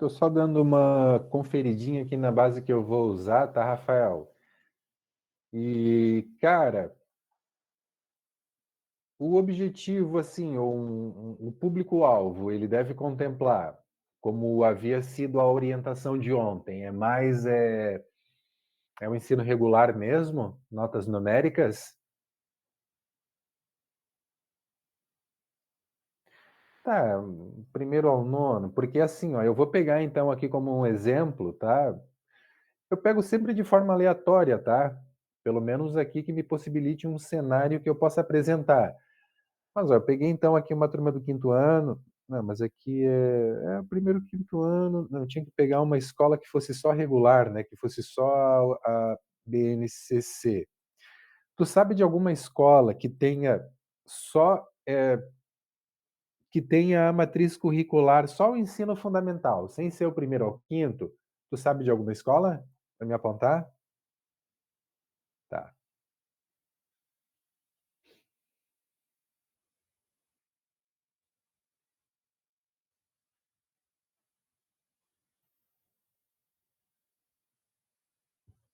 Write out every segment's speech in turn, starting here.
Tô só dando uma conferidinha aqui na base que eu vou usar, tá, Rafael? E, cara, o objetivo, assim, ou o público-alvo, ele deve contemplar, como havia sido a orientação de ontem, é o ensino regular mesmo? Notas numéricas? Tá, primeiro ao nono, porque assim, ó, eu vou pegar então aqui como um exemplo, tá? Eu pego sempre de forma aleatória, tá? Pelo menos aqui que me possibilite um cenário que eu possa apresentar. Mas ó, eu peguei então aqui uma turma do quinto ano. Não, mas aqui é o primeiro quinto ano. Não, eu tinha que pegar uma escola que fosse só regular, né? Que fosse só a BNCC. Tu sabe de alguma escola que tenha só que tenha a matriz curricular só o ensino fundamental, sem ser o primeiro ao quinto? Tu sabe de alguma escola para me apontar? Tá.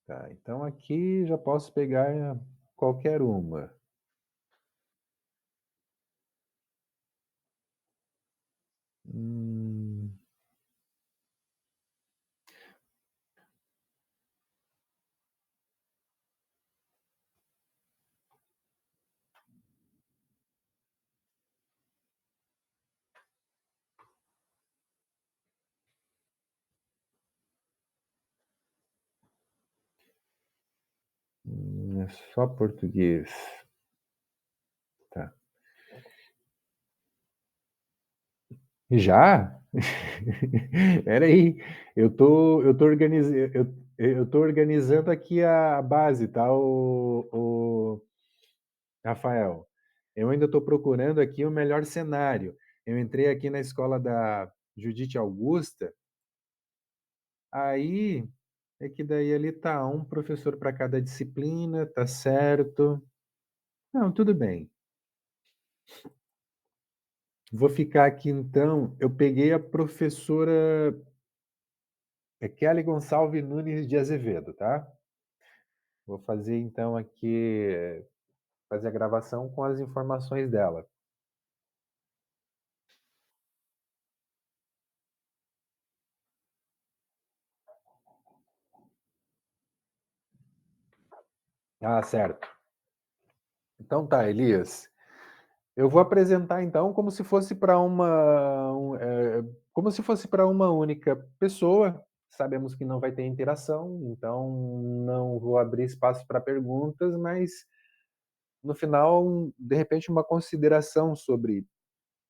Tá, então aqui já posso pegar qualquer uma. Hum, é só português. Tá. Já? Peraí, eu tô organizando aqui a base, tá, o Rafael? Eu ainda estou procurando aqui o melhor cenário. Eu entrei aqui na escola da Judite Augusta, aí é que daí ali tá um professor para cada disciplina, tá certo. Não, tudo bem. Vou ficar aqui então. Eu peguei a professora Kelly Gonçalves Nunes de Azevedo, tá? Vou fazer então aqui, fazer a gravação com as informações dela. Ah, certo. Então tá, Elias. Eu vou apresentar então como se fosse para como se fosse para uma única pessoa. Sabemos que não vai ter interação, então não vou abrir espaço para perguntas, mas no final, de repente, uma consideração sobre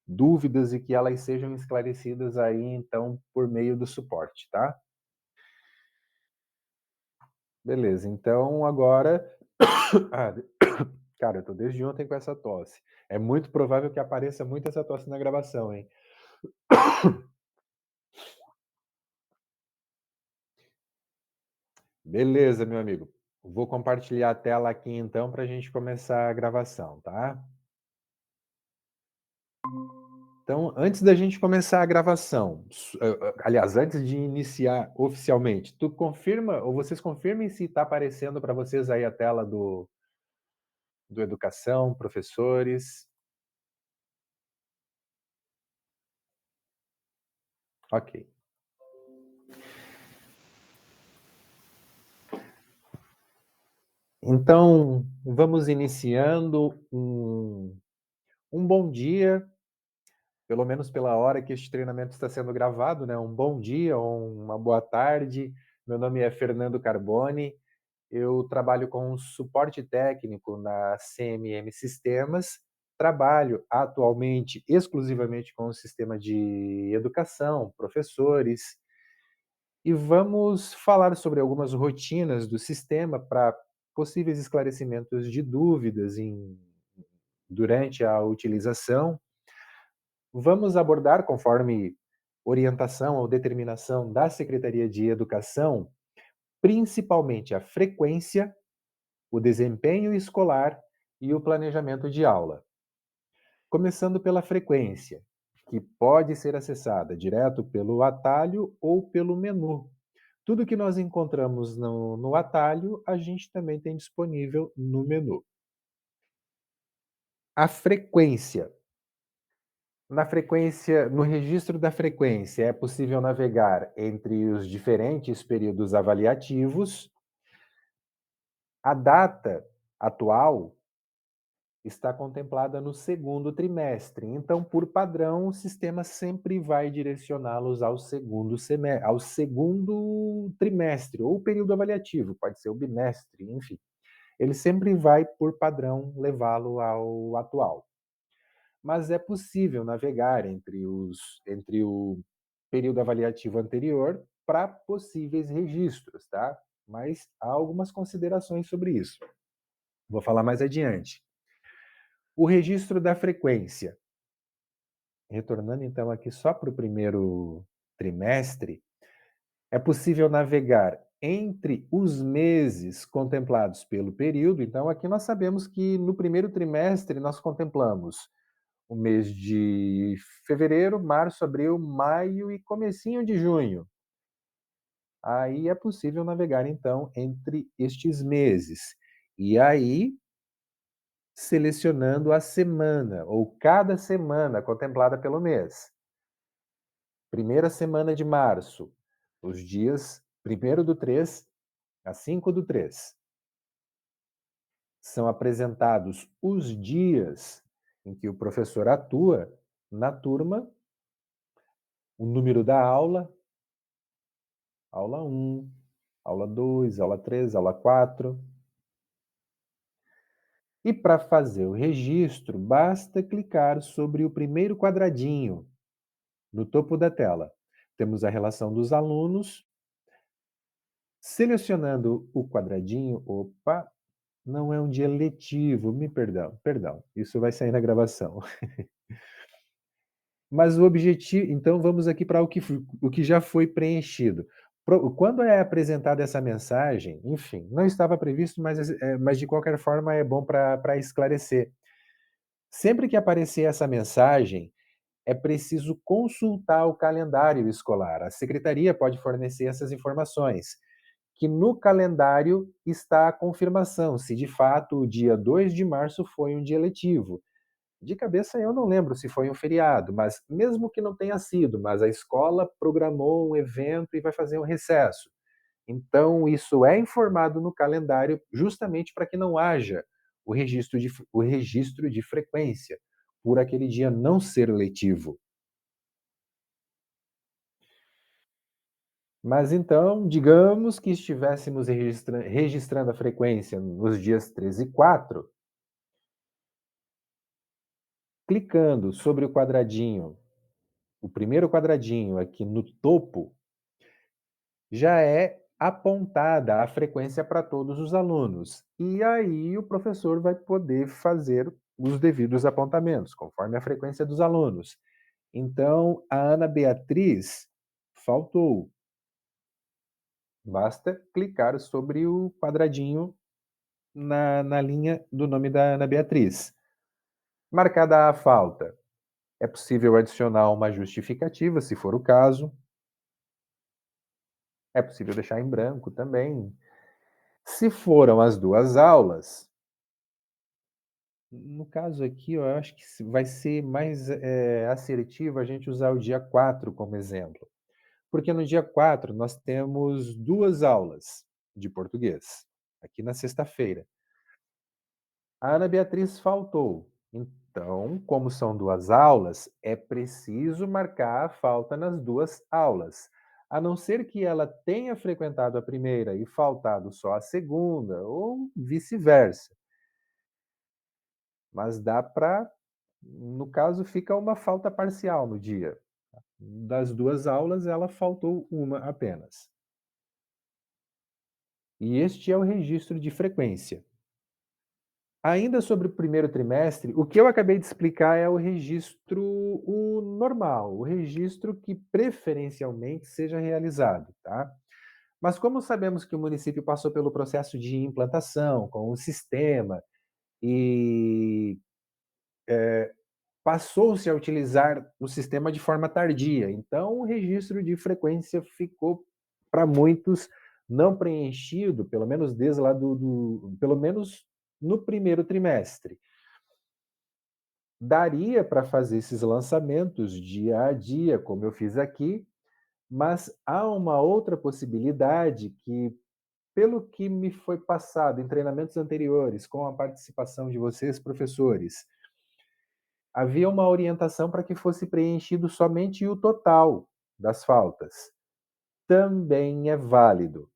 dúvidas e que elas sejam esclarecidas aí, então, por meio do suporte, tá? Beleza, então agora. Ah, cara, eu tô desde ontem com essa tosse. É muito provável que apareça muito essa tosse na gravação, hein? Beleza, meu amigo. Vou compartilhar a tela aqui então para a gente começar a gravação, tá? Então, antes da gente começar a gravação, aliás, antes de iniciar oficialmente, tu confirma, ou vocês confirmem se está aparecendo para vocês aí a tela do Educação, professores. Ok. Então, vamos iniciando um bom dia, pelo menos pela hora que este treinamento está sendo gravado, né? Um bom dia ou uma boa tarde. Meu nome é Fernando Carboni, eu trabalho com suporte técnico na CMM Sistemas, trabalho atualmente exclusivamente com o sistema de educação, professores, e vamos falar sobre algumas rotinas do sistema para possíveis esclarecimentos de dúvidas durante a utilização. Vamos abordar, conforme orientação ou determinação da Secretaria de Educação, principalmente a frequência, o desempenho escolar e o planejamento de aula. Começando pela frequência. que pode ser acessada direto pelo atalho ou pelo menu. Tudo que nós encontramos no atalho, a gente também tem disponível no menu. A frequência. No registro da frequência, é possível navegar entre os diferentes períodos avaliativos. A data atual está contemplada no segundo trimestre, então, por padrão, o sistema sempre vai direcioná-los ao segundo trimestre, ou período avaliativo, pode ser o bimestre, enfim. Ele sempre vai, por padrão, levá-lo ao atual. Mas é possível navegar entre o período avaliativo anterior para possíveis registros, tá? Mas há algumas considerações sobre isso. Vou falar mais adiante. O registro da frequência. Retornando então aqui só para o primeiro trimestre, é possível navegar entre os meses contemplados pelo período. Então, aqui nós sabemos que no primeiro trimestre nós contemplamos o mês de fevereiro, março, abril, maio e comecinho de junho. Aí é possível navegar então entre estes meses. E aí, selecionando a semana ou cada semana contemplada pelo mês. Primeira semana de março, os dias 1º do 3 a 5 do 3. São apresentados os dias em que o professor atua na turma, o número da aula 1, aula 2, aula 3, aula 4. E para fazer o registro, basta clicar sobre o primeiro quadradinho no topo da tela. Temos a relação dos alunos. Selecionando o quadradinho, opa, não é um dia letivo, perdão, isso vai sair na gravação. Mas o objetivo, então vamos aqui para o que já foi preenchido. Quando é apresentada essa mensagem, enfim, não estava previsto, mas de qualquer forma é bom para esclarecer. Sempre que aparecer essa mensagem, é preciso consultar o calendário escolar. A secretaria pode fornecer essas informações, que no calendário está a confirmação se de fato o dia 2 de março foi um dia letivo. De cabeça eu não lembro se foi um feriado, mas mesmo que não tenha sido, mas a escola programou um evento e vai fazer um recesso. Então isso é informado no calendário justamente para que não haja o registro de frequência, por aquele dia não ser letivo. Mas então, digamos que estivéssemos registrando a frequência nos dias 13 e 4, clicando sobre o quadradinho, o primeiro quadradinho aqui no topo, já é apontada a frequência para todos os alunos. E aí o professor vai poder fazer os devidos apontamentos, conforme a frequência dos alunos. Então, a Ana Beatriz faltou. Basta clicar sobre o quadradinho na linha do nome da Ana Beatriz. Marcada a falta, é possível adicionar uma justificativa, se for o caso. É possível deixar em branco também. Se foram as 2 aulas, no caso aqui, eu acho que vai ser mais assertivo a gente usar o dia 4 como exemplo. Porque no dia 4 nós temos 2 aulas de português, aqui na sexta-feira. A Ana Beatriz faltou. Então, como são 2 aulas, é preciso marcar a falta nas 2 aulas. A não ser que ela tenha frequentado a primeira e faltado só a segunda, ou vice-versa. Mas dá para, no caso, fica uma falta parcial no dia. Das 2 aulas, ela faltou uma apenas. E este é o registro de frequência. Ainda sobre o primeiro trimestre, o que eu acabei de explicar é o normal, o registro que preferencialmente seja realizado, tá? Mas como sabemos que o município passou pelo processo de implantação com o sistema e passou-se a utilizar o sistema de forma tardia, então o registro de frequência ficou, para muitos, não preenchido, pelo menos desde lá pelo menos no primeiro trimestre. Daria para fazer esses lançamentos dia a dia, como eu fiz aqui, mas há uma outra possibilidade que, pelo que me foi passado em treinamentos anteriores, com a participação de vocês, professores, havia uma orientação para que fosse preenchido somente o total das faltas. Também é válido.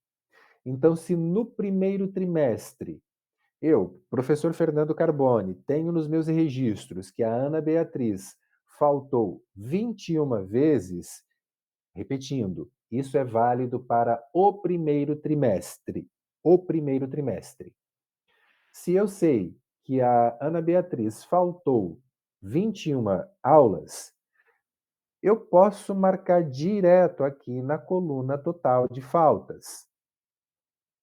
Então, se no primeiro trimestre eu, professor Fernando Carbone, tenho nos meus registros que a Ana Beatriz faltou 21 vezes, repetindo, isso é válido para o primeiro trimestre. O primeiro trimestre. Se eu sei que a Ana Beatriz faltou 21 aulas, eu posso marcar direto aqui na coluna total de faltas,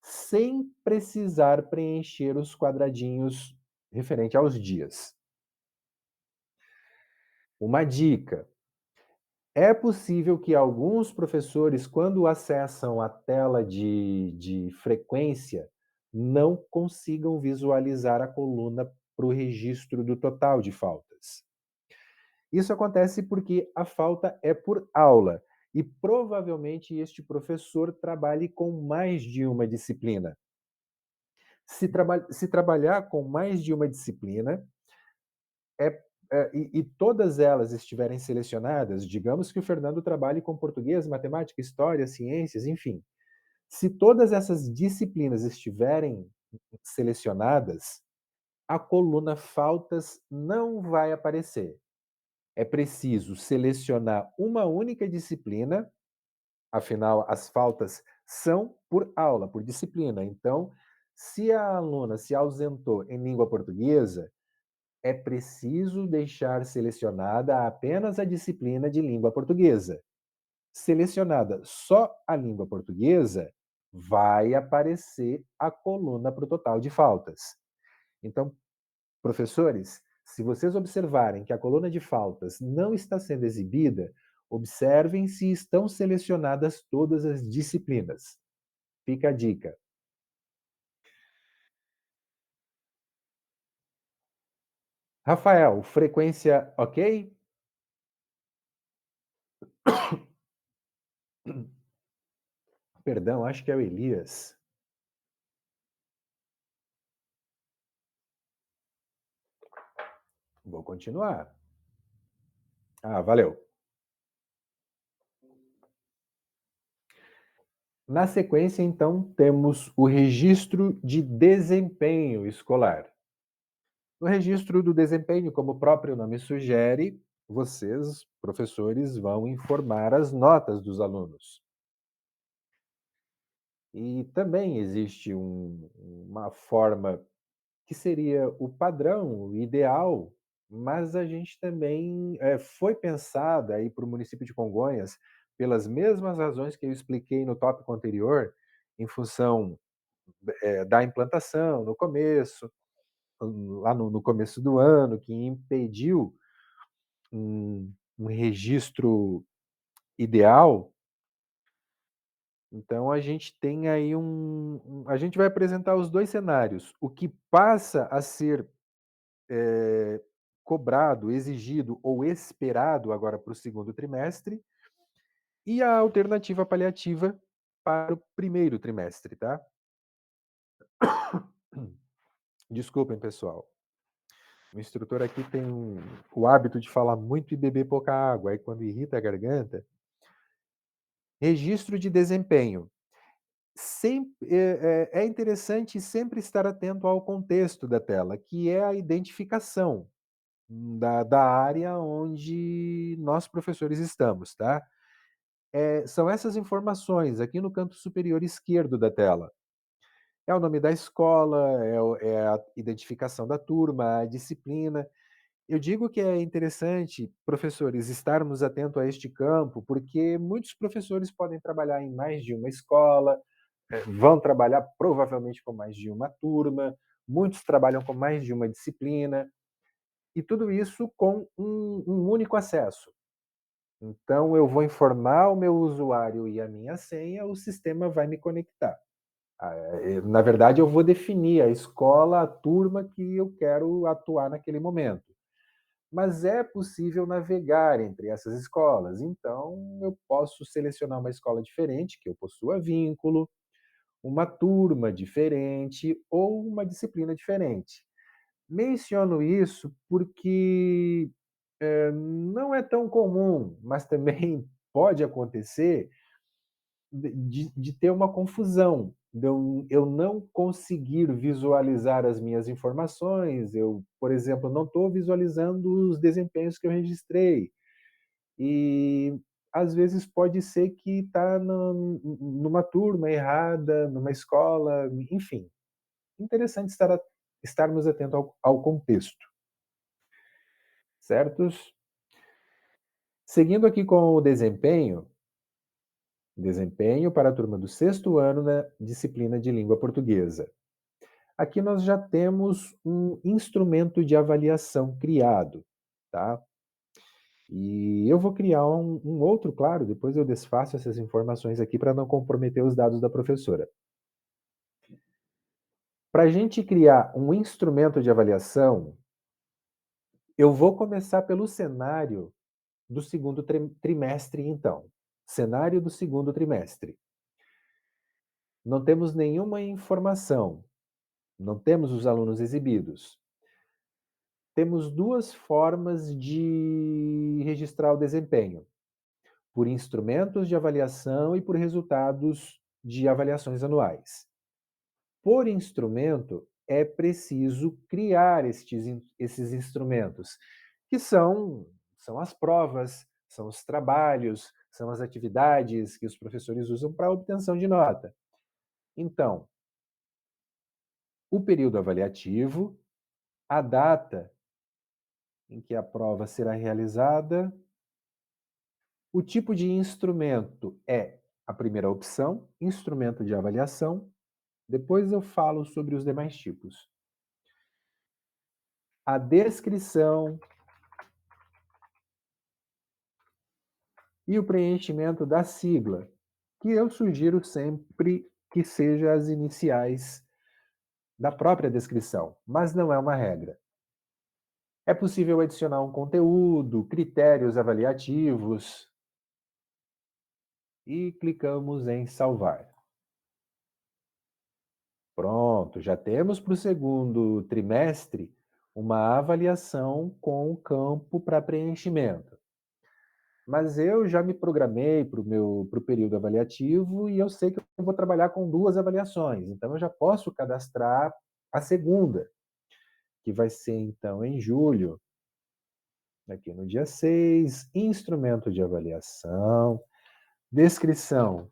sem precisar preencher os quadradinhos referente aos dias. Uma dica: é possível que alguns professores, quando acessam a tela de frequência, não consigam visualizar a coluna para o registro do total de faltas. Isso acontece porque a falta é por aula e provavelmente este professor trabalhe com mais de uma disciplina. Se trabalhar com mais de uma disciplina, e todas elas estiverem selecionadas, digamos que o Fernando trabalhe com português, matemática, história, ciências, enfim. Se todas essas disciplinas estiverem selecionadas, a coluna faltas não vai aparecer. É preciso selecionar uma única disciplina, afinal, as faltas são por aula, por disciplina. Então, se a aluna se ausentou em língua portuguesa, é preciso deixar selecionada apenas a disciplina de língua portuguesa. Selecionada só a língua portuguesa, vai aparecer a coluna para o total de faltas. Então, professores, se vocês observarem que a coluna de faltas não está sendo exibida, observem se estão selecionadas todas as disciplinas. Fica a dica. Rafael, frequência ok? Perdão, acho que é o Elias. Vou continuar. Ah, valeu. Na sequência, então, temos o registro de desempenho escolar. No registro do desempenho, como o próprio nome sugere, vocês, professores, vão informar as notas dos alunos. E também existe uma forma que seria o padrão, o ideal, mas a gente também foi pensada aí para o município de Congonhas, pelas mesmas razões que eu expliquei no tópico anterior, em função da implantação no começo, lá no começo do ano, que impediu um registro ideal. Então a gente tem aí a gente vai apresentar os dois cenários, o que passa a ser cobrado, exigido ou esperado agora para o segundo trimestre, e a alternativa paliativa para o primeiro trimestre, tá? Desculpem, pessoal. O instrutor aqui tem o hábito de falar muito e beber pouca água, aí quando irrita a garganta. Registro de desempenho. É interessante sempre estar atento ao contexto da tela, que é a identificação da área onde nós, professores, estamos, tá? São essas informações aqui no canto superior esquerdo da tela. É o nome da escola, é a identificação da turma, a disciplina. Eu digo que é interessante, professores, estarmos atentos a este campo, porque muitos professores podem trabalhar em mais de uma escola, vão trabalhar provavelmente com mais de uma turma, muitos trabalham com mais de uma disciplina. E tudo isso com um único acesso. Então eu vou informar o meu usuário e a minha senha, o sistema vai me conectar. Na verdade, eu vou definir a escola, a turma que eu quero atuar naquele momento. Mas é possível navegar entre essas escolas. Então, eu posso selecionar uma escola diferente, que eu possua vínculo, uma turma diferente ou uma disciplina diferente. Menciono isso porque não é tão comum, mas também pode acontecer de ter uma confusão, de eu não conseguir visualizar as minhas informações. Eu, por exemplo, não estou visualizando os desempenhos que eu registrei. E às vezes pode ser que está numa turma errada, numa escola, enfim. Interessante estarmos atentos ao contexto, certos? Seguindo aqui com o desempenho para a turma do sexto ano da disciplina de língua portuguesa. Aqui nós já temos um instrumento de avaliação criado, tá? E eu vou criar um outro, claro, depois eu desfaço essas informações aqui para não comprometer os dados da professora. Para a gente criar um instrumento de avaliação, eu vou começar pelo cenário do segundo trimestre, então. Cenário do segundo trimestre. Não temos nenhuma informação, não temos os alunos exibidos. Temos duas formas de registrar o desempenho: por instrumentos de avaliação e por resultados de avaliações anuais. Por instrumento, é preciso criar esses instrumentos, que são as provas, são os trabalhos, são as atividades que os professores usam para a obtenção de nota. Então, o período avaliativo, a data em que a prova será realizada, o tipo de instrumento é a primeira opção, instrumento de avaliação. Depois eu falo sobre os demais tipos. A descrição e o preenchimento da sigla, que eu sugiro sempre que seja as iniciais da própria descrição, mas não é uma regra. É possível adicionar um conteúdo, critérios avaliativos e clicamos em salvar. Pronto, já temos para o segundo trimestre uma avaliação com o campo para preenchimento. Mas eu já me programei para o período avaliativo e eu sei que eu vou trabalhar com duas avaliações. Então, eu já posso cadastrar a segunda, que vai ser, então, em julho, aqui no dia 6, instrumento de avaliação, descrição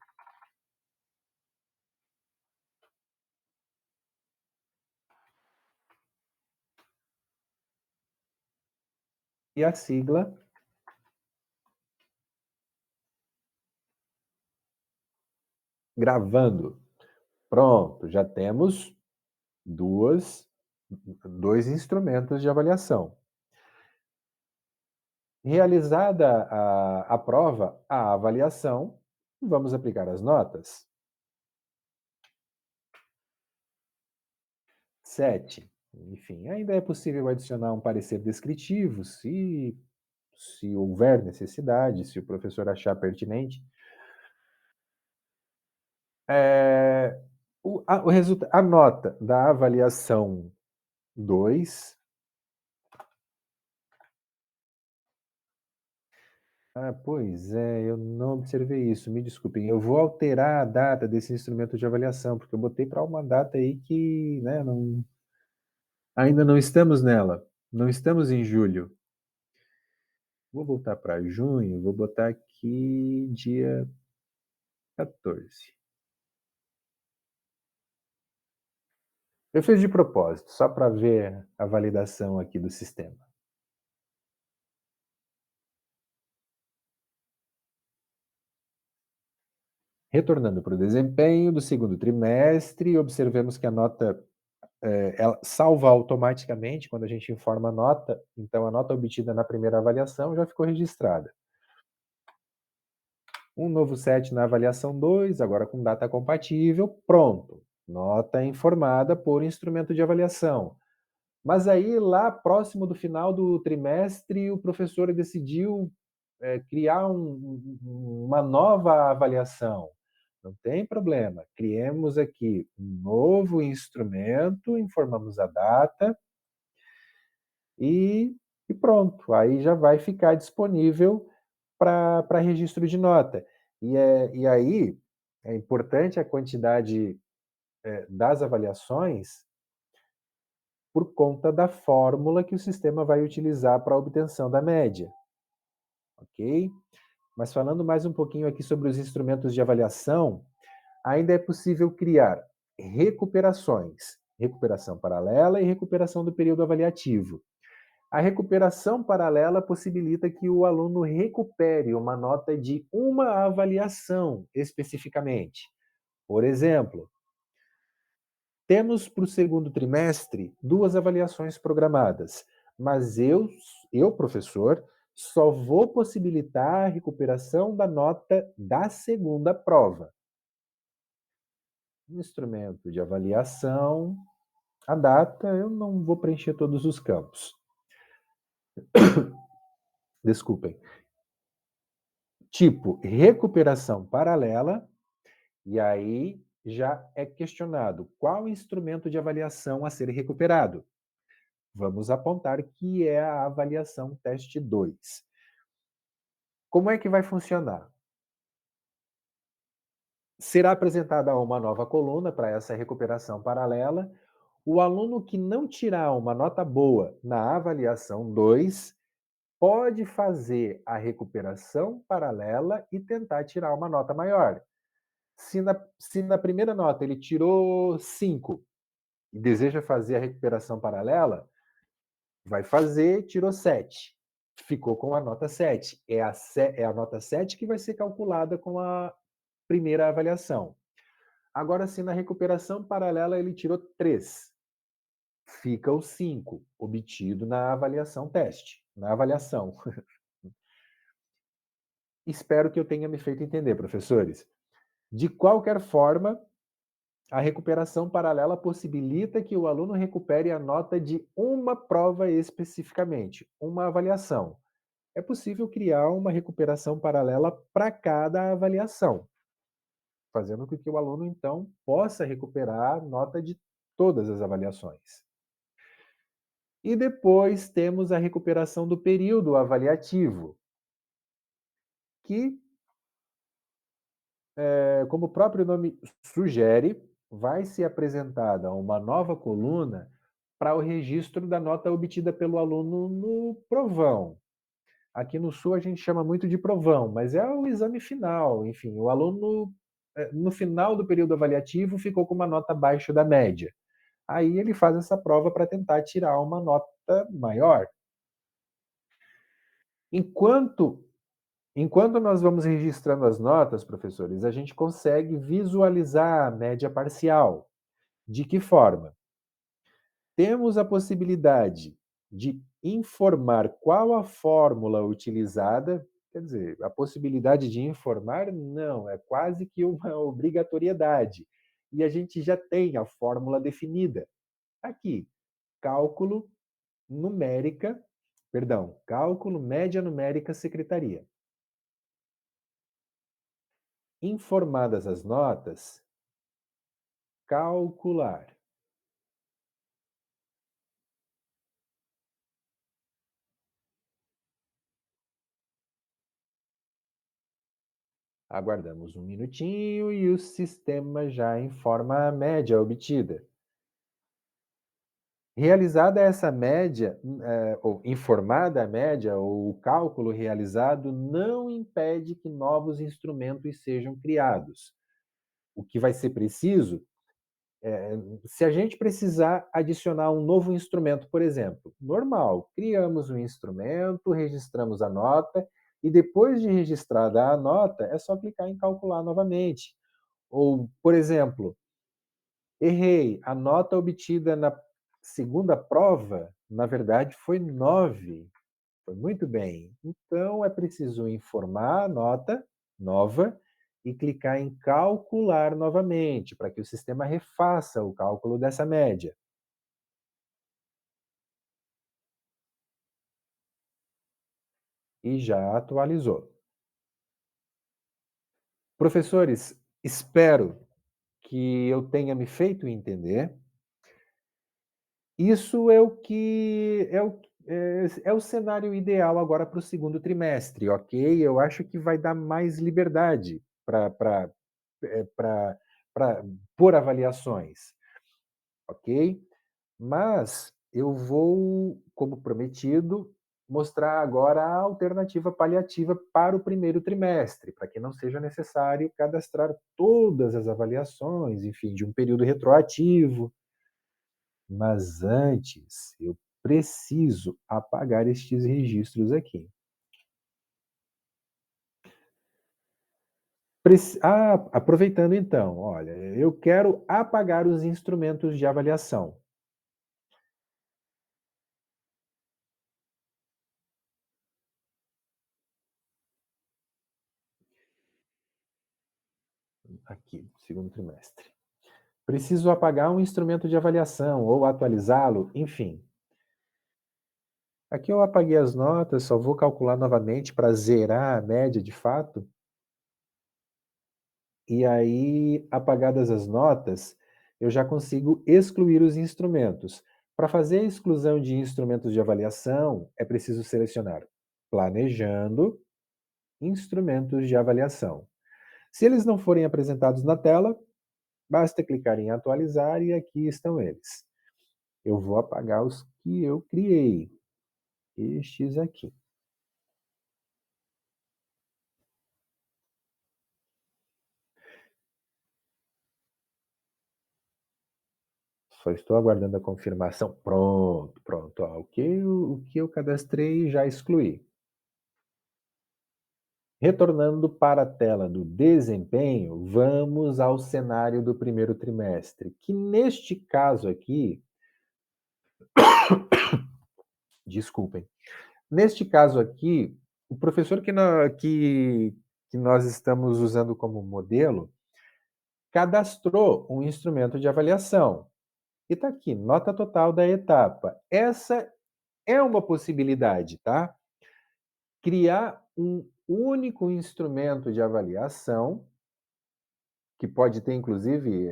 e a sigla, gravando. Pronto, já temos duas, dois instrumentos de avaliação. Realizada a prova, a avaliação, vamos aplicar as notas. 7. Enfim, ainda é possível adicionar um parecer descritivo, se houver necessidade, se o professor achar pertinente. A nota da avaliação 2. Pois é, eu não observei isso, me desculpem. Eu vou alterar a data desse instrumento de avaliação, porque eu botei para uma data aí que, né, ainda não estamos nela. Não estamos em julho. Vou voltar para junho, vou botar aqui dia 14. Eu fiz de propósito, só para ver a validação aqui do sistema. Retornando para o desempenho do segundo trimestre, observemos que a nota ela salva automaticamente quando a gente informa a nota, então a nota obtida na primeira avaliação já ficou registrada. Um novo set na avaliação 2, agora com data compatível, pronto. Nota informada por instrumento de avaliação. Mas aí, lá próximo do final do trimestre, o professor decidiu criar uma nova avaliação. Não tem problema. Criemos aqui um novo instrumento, informamos a data e, e pronto. Aí já vai ficar disponível para registro de nota. E aí é importante a quantidade das avaliações por conta da fórmula que o sistema vai utilizar para a obtenção da média, ok? Mas falando mais um pouquinho aqui sobre os instrumentos de avaliação, ainda é possível criar recuperações, recuperação paralela e recuperação do período avaliativo. A recuperação paralela possibilita que o aluno recupere uma nota de uma avaliação especificamente. Por exemplo, temos para o segundo trimestre duas avaliações programadas, mas professor, só vou possibilitar a recuperação da nota da segunda prova. Instrumento de avaliação, a data, eu não vou preencher todos os campos. Desculpem. Tipo, recuperação paralela, e aí já é questionado qual instrumento de avaliação a ser recuperado. Vamos apontar que é a avaliação teste 2. Como é que vai funcionar? Será apresentada uma nova coluna para essa recuperação paralela. O aluno que não tirar uma nota boa na avaliação 2 pode fazer a recuperação paralela e tentar tirar uma nota maior. Se na primeira nota ele tirou 5 e deseja fazer a recuperação paralela, vai fazer, tirou 7. Ficou com a nota 7. É a nota 7 que vai ser calculada com a primeira avaliação. Agora, se na recuperação paralela ele tirou 3, fica o 5, obtido na avaliação teste, na avaliação. Espero que eu tenha me feito entender, professores. De qualquer forma, a recuperação paralela possibilita que o aluno recupere a nota de uma prova especificamente, uma avaliação. É possível criar uma recuperação paralela para cada avaliação, fazendo com que o aluno, então, possa recuperar a nota de todas as avaliações. E depois temos a recuperação do período avaliativo, que, como o próprio nome sugere, vai ser apresentada uma nova coluna para o registro da nota obtida pelo aluno no provão. Aqui no Sul a gente chama muito de provão, mas é o exame final. Enfim, o aluno, no final do período avaliativo, ficou com uma nota abaixo da média. Aí ele faz essa prova para tentar tirar uma nota maior. Enquanto Enquanto nós vamos registrando as notas, professores, a gente consegue visualizar a média parcial. De que forma? Temos a possibilidade de informar qual a fórmula utilizada, quer dizer, a possibilidade de informar não, é quase que uma obrigatoriedade. E a gente já tem a fórmula definida. Aqui, cálculo numérica, cálculo média numérica secretaria. Informadas as notas, calcular. Aguardamos um minutinho e o sistema já informa a média obtida. Realizada essa média, ou informada a média, ou o cálculo realizado, não impede que novos instrumentos sejam criados. O que vai ser preciso se a gente precisar adicionar um novo instrumento, por exemplo, normal, criamos um instrumento, registramos a nota e depois de registrada a nota, é só clicar em calcular novamente. Ou, por exemplo, Errei, a nota obtida na segunda prova, na verdade, foi 9. Foi muito bem. Então é preciso informar a nota nova e clicar em calcular novamente, para que o sistema refaça o cálculo dessa média. E já atualizou. Professores, espero que eu tenha me feito entender. Isso é o cenário ideal agora para o segundo trimestre, ok? Eu acho que vai dar mais liberdade para pôr avaliações, ok? Mas eu vou, como prometido, mostrar agora a alternativa paliativa para o primeiro trimestre, para que não seja necessário cadastrar todas as avaliações, enfim, de um período retroativo. Mas antes, eu preciso apagar estes registros aqui. Aproveitando então, olha, eu quero apagar os instrumentos de avaliação. Aqui, segundo trimestre. Preciso apagar um instrumento de avaliação ou atualizá-lo, enfim. Aqui eu apaguei as notas, só vou calcular novamente para zerar a média de fato. E aí, apagadas as notas, eu já consigo excluir os instrumentos. Para fazer a exclusão de instrumentos de avaliação, é preciso selecionar Planejando, Instrumentos de Avaliação. Se eles não forem apresentados na tela, basta clicar em Atualizar e aqui estão eles. Eu vou apagar os que eu criei, estes aqui. Só estou aguardando a confirmação. Pronto, pronto. Ó, o que eu cadastrei já excluí. Retornando para a tela do desempenho, vamos ao cenário do primeiro trimestre, que neste caso aqui, desculpem, neste caso aqui, o professor que nós estamos usando como modelo cadastrou um instrumento de avaliação. E está aqui, nota total da etapa. Essa é uma possibilidade, tá? Criar um único instrumento de avaliação que pode ter inclusive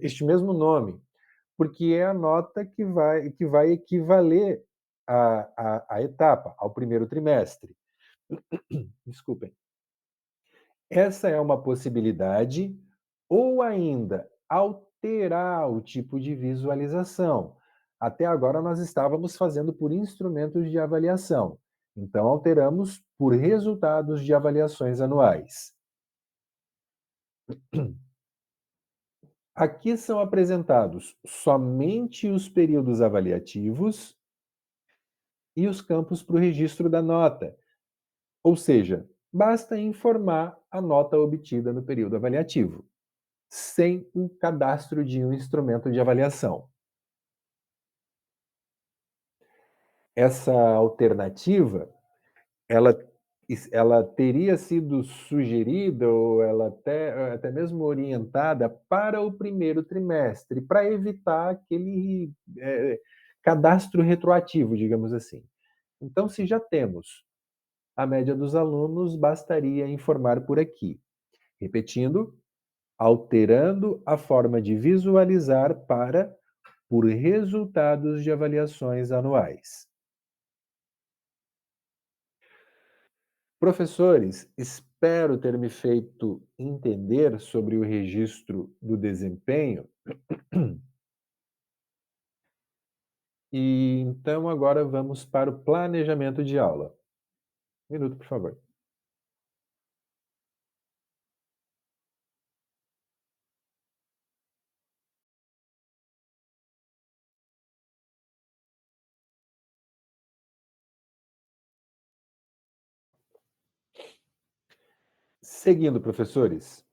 este mesmo nome, porque é a nota que vai equivaler à etapa, ao primeiro trimestre. Desculpem. Essa é uma possibilidade, ou ainda alterar o tipo de visualização. Até agora nós estávamos fazendo por instrumentos de avaliação, então alteramos por resultados de avaliações anuais. Aqui são apresentados somente os períodos avaliativos e os campos para o registro da nota, ou seja, basta informar a nota obtida no período avaliativo, sem o cadastro de um instrumento de avaliação. Essa alternativa, ela, ela teria sido sugerida ou ela até mesmo orientada para o primeiro trimestre, para evitar aquele cadastro retroativo, digamos assim. Então, se já temos a média dos alunos, bastaria informar por aqui. Repetindo, alterando a forma de visualizar para por resultados de avaliações anuais. Professores, espero ter me feito entender sobre o registro do desempenho. E então agora vamos para o planejamento de aula. Um minuto, por favor. Seguindo, professores.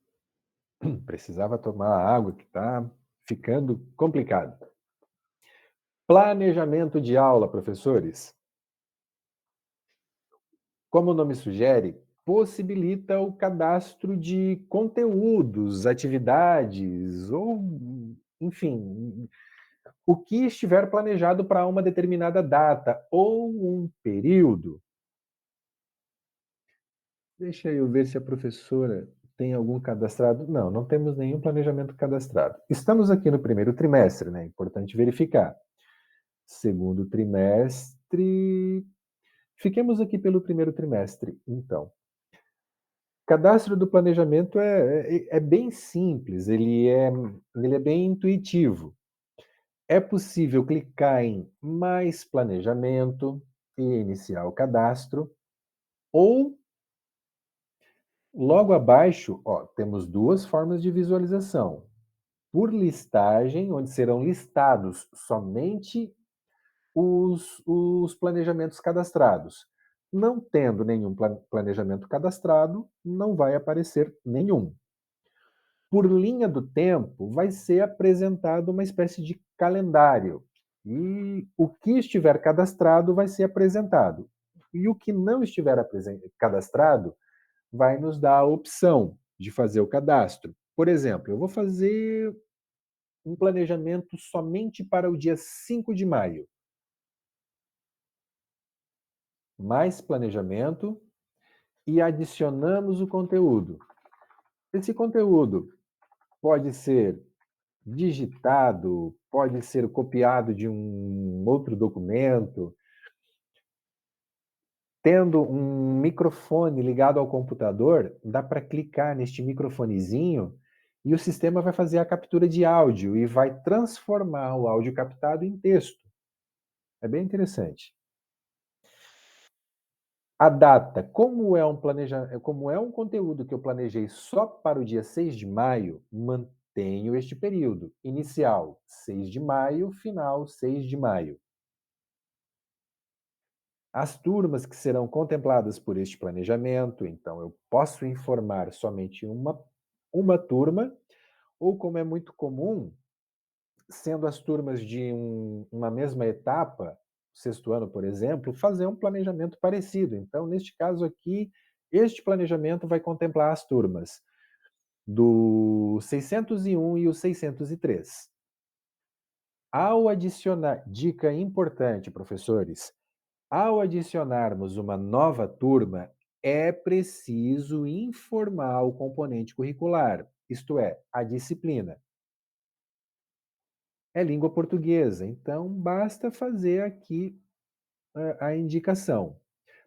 Precisava tomar água que está ficando complicado. Planejamento de aula, professores. Como o nome sugere, possibilita o cadastro de conteúdos, atividades ou, enfim, o que estiver planejado para uma determinada data ou um período. Deixa eu ver se a professora tem algum cadastrado. Não, não temos nenhum planejamento cadastrado. Estamos aqui no primeiro trimestre, né? Importante verificar. Segundo trimestre. Fiquemos aqui pelo primeiro trimestre, então. Cadastro do planejamento é bem simples, ele é bem intuitivo. É possível clicar em mais planejamento e iniciar o cadastro, ou logo abaixo, ó, temos duas formas de visualização. Por listagem, onde serão listados somente os planejamentos cadastrados. Não tendo nenhum planejamento cadastrado, não vai aparecer nenhum. Por linha do tempo, vai ser apresentado uma espécie de calendário. E o que estiver cadastrado vai ser apresentado. E o que não estiver cadastrado vai nos dar a opção de fazer o cadastro. Por exemplo, eu vou fazer um planejamento somente para o dia 5 de maio. Mais planejamento e adicionamos o conteúdo. Esse conteúdo pode ser digitado, pode ser copiado de um outro documento. Tendo um microfone ligado ao computador, dá para clicar neste microfonezinho e o sistema vai fazer a captura de áudio e vai transformar o áudio captado em texto. É bem interessante. A data, como é um conteúdo que eu planejei só para o dia 6 de maio, mantenho este período. Inicial, 6 de maio, final, 6 de maio. As turmas que serão contempladas por este planejamento, então eu posso informar somente uma turma, ou como é muito comum, sendo as turmas de uma mesma etapa, sexto ano, por exemplo, fazer um planejamento parecido. Então, neste caso aqui, este planejamento vai contemplar as turmas do 601 e o 603. Ao adicionar, dica importante, professores, ao adicionarmos uma nova turma, é preciso informar o componente curricular, isto é, a disciplina. É língua portuguesa, então basta fazer aqui a indicação,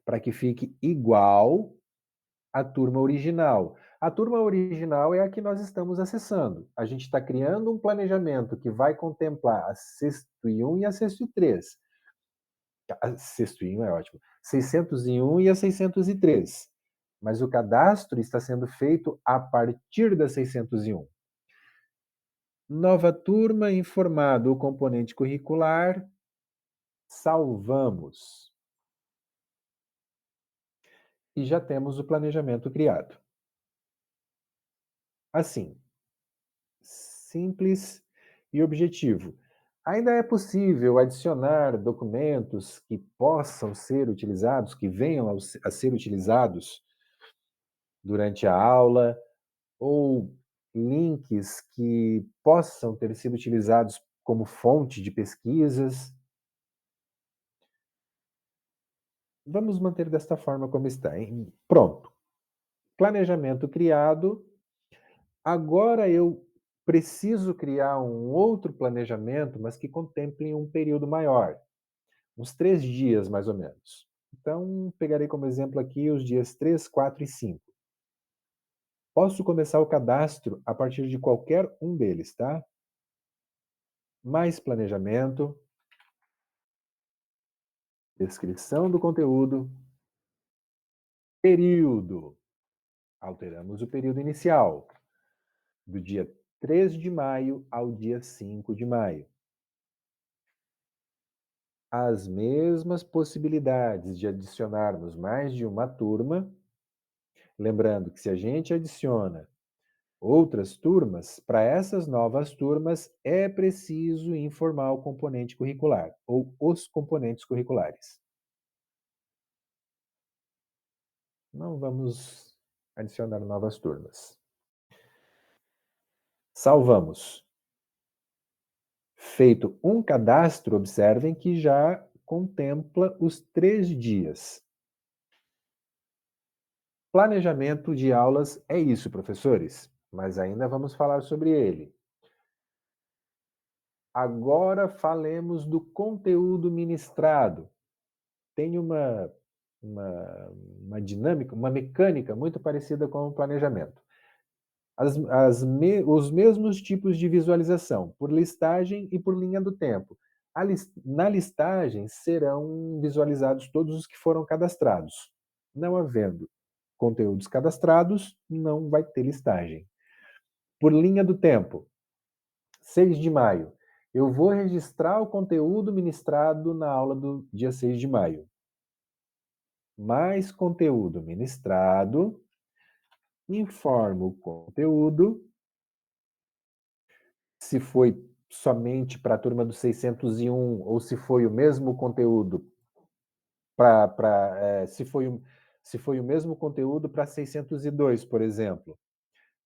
para que fique igual à turma original. A turma original é a que nós estamos acessando. A gente está criando um planejamento que vai contemplar a sexto e 1 e a sexto e 3. A sexto I é ótimo. 601 e a 603. Mas o cadastro está sendo feito a partir da 601. Nova turma, informado o componente curricular, salvamos. E já temos o planejamento criado. Assim, simples e objetivo. Ainda é possível adicionar documentos que possam ser utilizados, que venham a ser utilizados durante a aula, ou links que possam ter sido utilizados como fonte de pesquisas. Vamos manter desta forma como está. Pronto. Planejamento criado. Agora eu preciso criar um outro planejamento, mas que contemple um período maior, uns 3 dias mais ou menos. Então, pegarei como exemplo aqui os dias 3, 4 e 5. Posso começar o cadastro a partir de qualquer um deles, tá? Mais planejamento, descrição do conteúdo, período. Alteramos o período inicial, do dia 3 de maio ao dia 5 de maio. As mesmas possibilidades de adicionarmos mais de uma turma, lembrando que se a gente adiciona outras turmas, para essas novas turmas é preciso informar o componente curricular ou os componentes curriculares. Não vamos adicionar novas turmas. Salvamos. Feito um cadastro, observem que já contempla os 3 dias. Planejamento de aulas é isso, professores, mas ainda vamos falar sobre ele. Agora falemos do conteúdo ministrado. Tem uma, uma dinâmica, uma mecânica muito parecida com o planejamento. Os mesmos tipos de visualização, por listagem e por linha do tempo. Na listagem serão visualizados todos os que foram cadastrados. Não havendo conteúdos cadastrados, não vai ter listagem. Por linha do tempo, 6 de maio. Eu vou registrar o conteúdo ministrado na aula do dia 6 de maio. Mais conteúdo ministrado, informo o conteúdo, se foi somente para a turma do 601 ou se foi o mesmo conteúdo se foi o mesmo conteúdo para 602, por exemplo.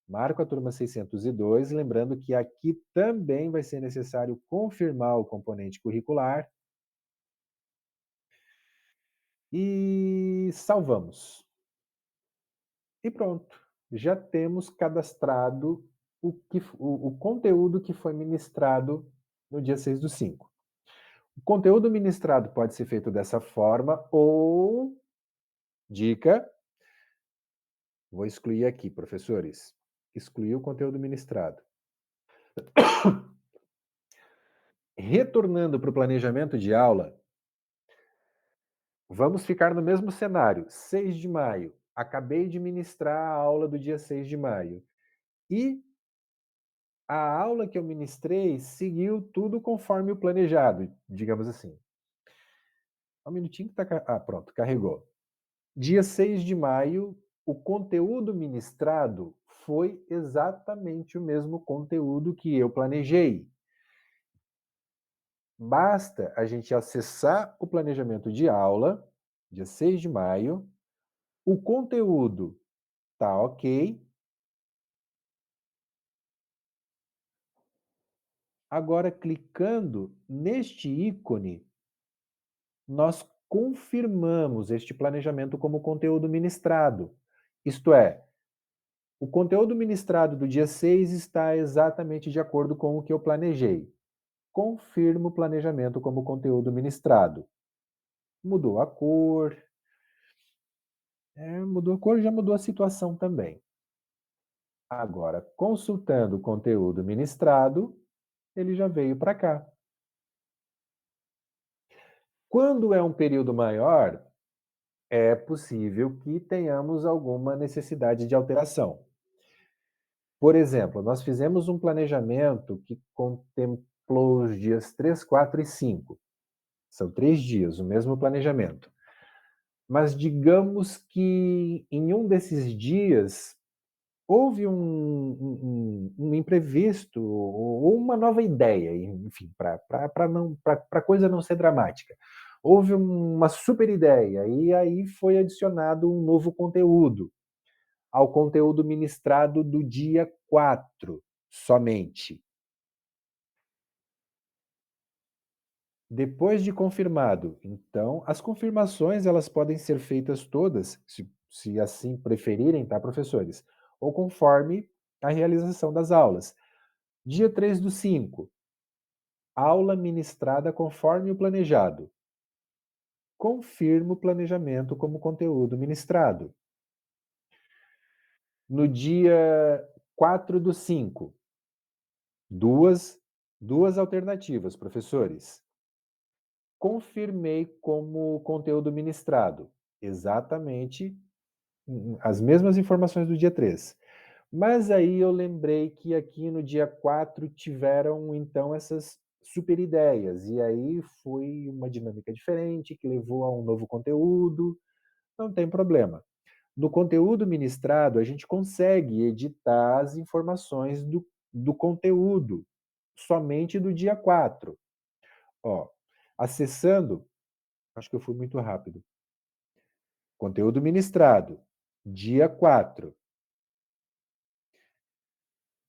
Marco a turma 602, lembrando que aqui também vai ser necessário confirmar o componente curricular. E salvamos. E pronto, já temos cadastrado o conteúdo que foi ministrado no dia 6 do 5. O conteúdo ministrado pode ser feito dessa forma ou, dica, vou excluir aqui, professores, excluir o conteúdo ministrado. Retornando para o planejamento de aula, vamos ficar no mesmo cenário. 6 de maio, acabei de ministrar a aula do dia 6 de maio. E a aula que eu ministrei seguiu tudo conforme o planejado, digamos assim. Um minutinho que tá... Ah, pronto, carregou. Dia 6 de maio, o conteúdo ministrado foi exatamente o mesmo conteúdo que eu planejei. Basta a gente acessar o planejamento de aula, dia 6 de maio, o conteúdo tá ok. Agora, clicando neste ícone, nós confirmamos este planejamento como conteúdo ministrado. Isto é, o conteúdo ministrado do dia 6 está exatamente de acordo com o que eu planejei. Confirmo o planejamento como conteúdo ministrado. Mudou a cor. Mudou a cor, já mudou a situação também. Agora, consultando o conteúdo ministrado, ele já veio para cá. Quando é um período maior, é possível que tenhamos alguma necessidade de alteração. Por exemplo, nós fizemos um planejamento que contemplou os dias 3, 4 e 5. São 3 dias, o mesmo planejamento. Mas digamos que em um desses dias houve um imprevisto ou uma nova ideia, enfim, para a coisa não ser dramática. Houve uma super ideia e aí foi adicionado um novo conteúdo ao conteúdo ministrado do dia 4 somente. Depois de confirmado, então, as confirmações elas podem ser feitas todas, se assim preferirem, tá, professores? Ou conforme a realização das aulas. Dia 3 do 5, aula ministrada conforme o planejado. Confirmo o planejamento como conteúdo ministrado. No dia 4 do 5, duas alternativas, professores. Confirmei como conteúdo ministrado. Exatamente as mesmas informações do dia 3. Mas aí eu lembrei que aqui no dia 4 tiveram, então, essas super ideias. E aí foi uma dinâmica diferente, que levou a um novo conteúdo. Não tem problema. No conteúdo ministrado, a gente consegue editar as informações do conteúdo, somente do dia 4. Ó, acessando, acho que eu fui muito rápido. Conteúdo ministrado, dia 4.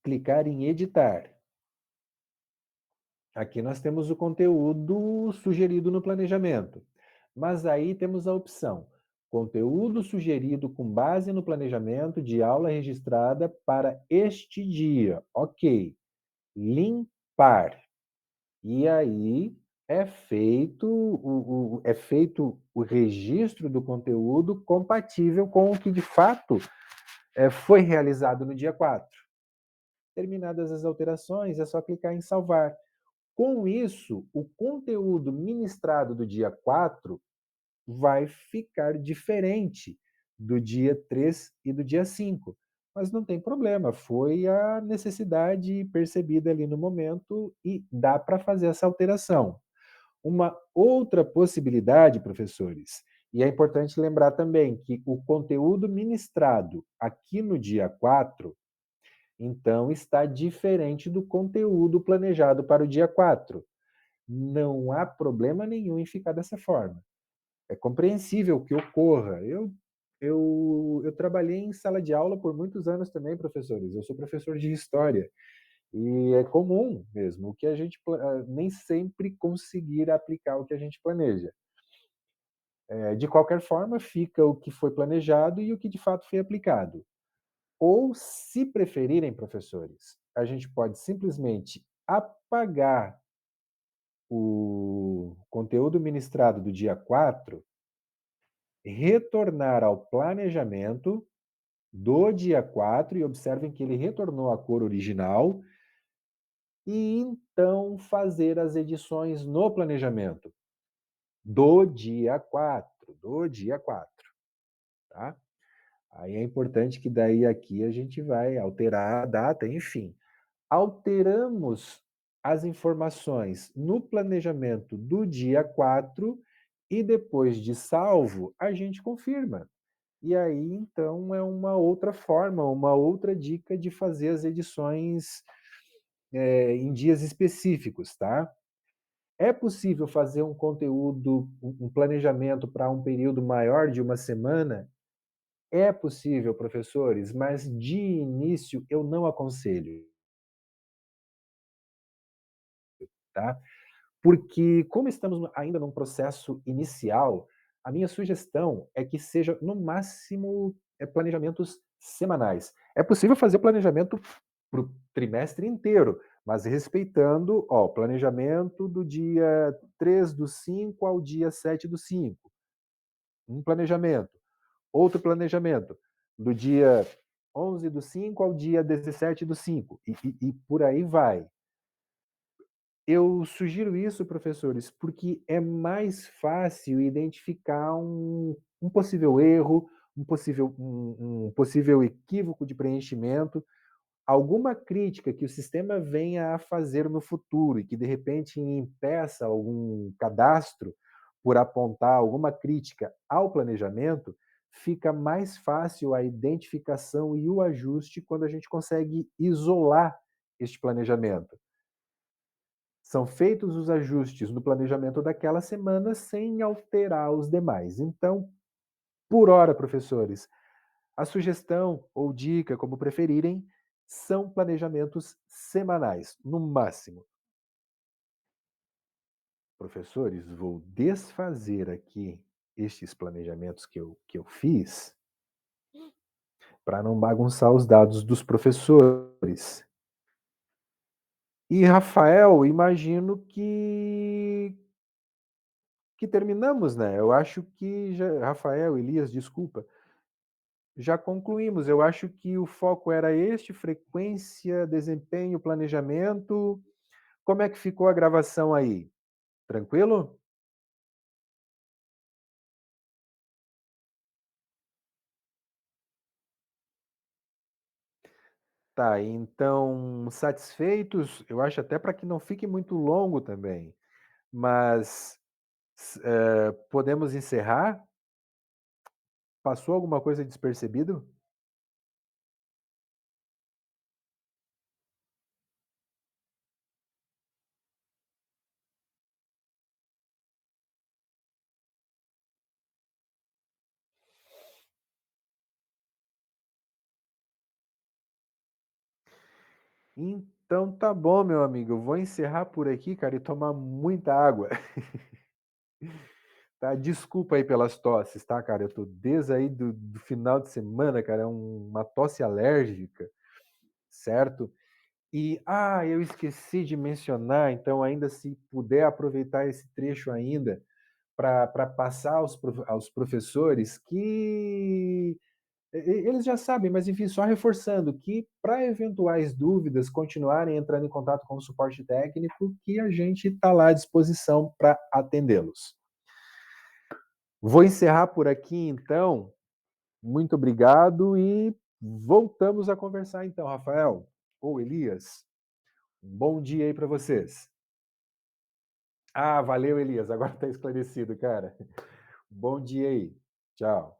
Clicar em editar. Aqui nós temos o conteúdo sugerido no planejamento. Mas aí temos a opção: conteúdo sugerido com base no planejamento de aula registrada para este dia. Ok. Limpar. E aí é feito o registro do conteúdo compatível com o que de fato foi realizado no dia 4. Terminadas as alterações, é só clicar em salvar. Com isso, o conteúdo ministrado do dia 4 vai ficar diferente do dia 3 e do dia 5. Mas não tem problema, foi a necessidade percebida ali no momento e dá para fazer essa alteração. Uma outra possibilidade, professores, e é importante lembrar também que o conteúdo ministrado aqui no dia 4, então está diferente do conteúdo planejado para o dia 4. Não há problema nenhum em ficar dessa forma. É compreensível que ocorra. Eu trabalhei em sala de aula por muitos anos também, professores. Eu sou professor de história. E é comum mesmo, o que a gente nem sempre conseguir aplicar o que a gente planeja. De qualquer forma, fica o que foi planejado e o que de fato foi aplicado. Ou, se preferirem, professores, a gente pode simplesmente apagar o conteúdo ministrado do dia 4, retornar ao planejamento do dia 4 e observem que ele retornou à cor original, e então fazer as edições no planejamento do dia 4, tá? Aí é importante que daí aqui a gente vai alterar a data, enfim. Alteramos as informações no planejamento do dia 4 e depois de salvo, a gente confirma. E aí, então, é uma outra forma, uma outra dica de fazer as edições em dias específicos, tá? É possível fazer um conteúdo, um planejamento para um período maior de uma semana? É possível, professores, mas de início eu não aconselho, tá? Porque, como estamos ainda num processo inicial, a minha sugestão é que seja, no máximo, planejamentos semanais. É possível fazer planejamento para o trimestre inteiro, mas respeitando, ó, planejamento do dia 3/5 ao dia 7/5. Um planejamento. Outro planejamento, do dia 11/5 ao dia 17/5. E por aí vai. Eu sugiro isso, professores, porque é mais fácil identificar um possível erro, um possível equívoco de preenchimento, alguma crítica que o sistema venha a fazer no futuro e que, de repente, impeça algum cadastro por apontar alguma crítica ao planejamento, fica mais fácil a identificação e o ajuste quando a gente consegue isolar este planejamento. São feitos os ajustes no planejamento daquela semana sem alterar os demais. Então, por hora, professores, a sugestão ou dica, como preferirem, são planejamentos semanais, no máximo. Professores, vou desfazer aqui estes planejamentos que eu fiz para não bagunçar os dados dos professores. E, Rafael, imagino que terminamos, né? Eu acho que já, Rafael, Elias, desculpa, já concluímos. Eu acho que o foco era este: frequência, desempenho, planejamento. Como é que ficou a gravação aí? Tranquilo? Tá, então, satisfeitos? Eu acho até para que não fique muito longo também, mas podemos encerrar? Passou alguma coisa despercebido? Então tá bom, meu amigo, eu vou encerrar por aqui, cara, e tomar muita água, tá. Desculpa aí pelas tosses, tá, cara, eu tô desde aí do final de semana, cara, é uma tosse alérgica, certo. E, eu esqueci de mencionar, então ainda se puder aproveitar esse trecho ainda, para passar aos professores que eles já sabem, mas enfim, só reforçando que para eventuais dúvidas continuarem entrando em contato com o suporte técnico, que a gente está lá à disposição para atendê-los. Vou encerrar por aqui então. Muito obrigado e voltamos a conversar então, Rafael ou Elias. Um bom dia aí para vocês. Valeu, Elias. Agora está esclarecido, cara. Bom dia aí. Tchau.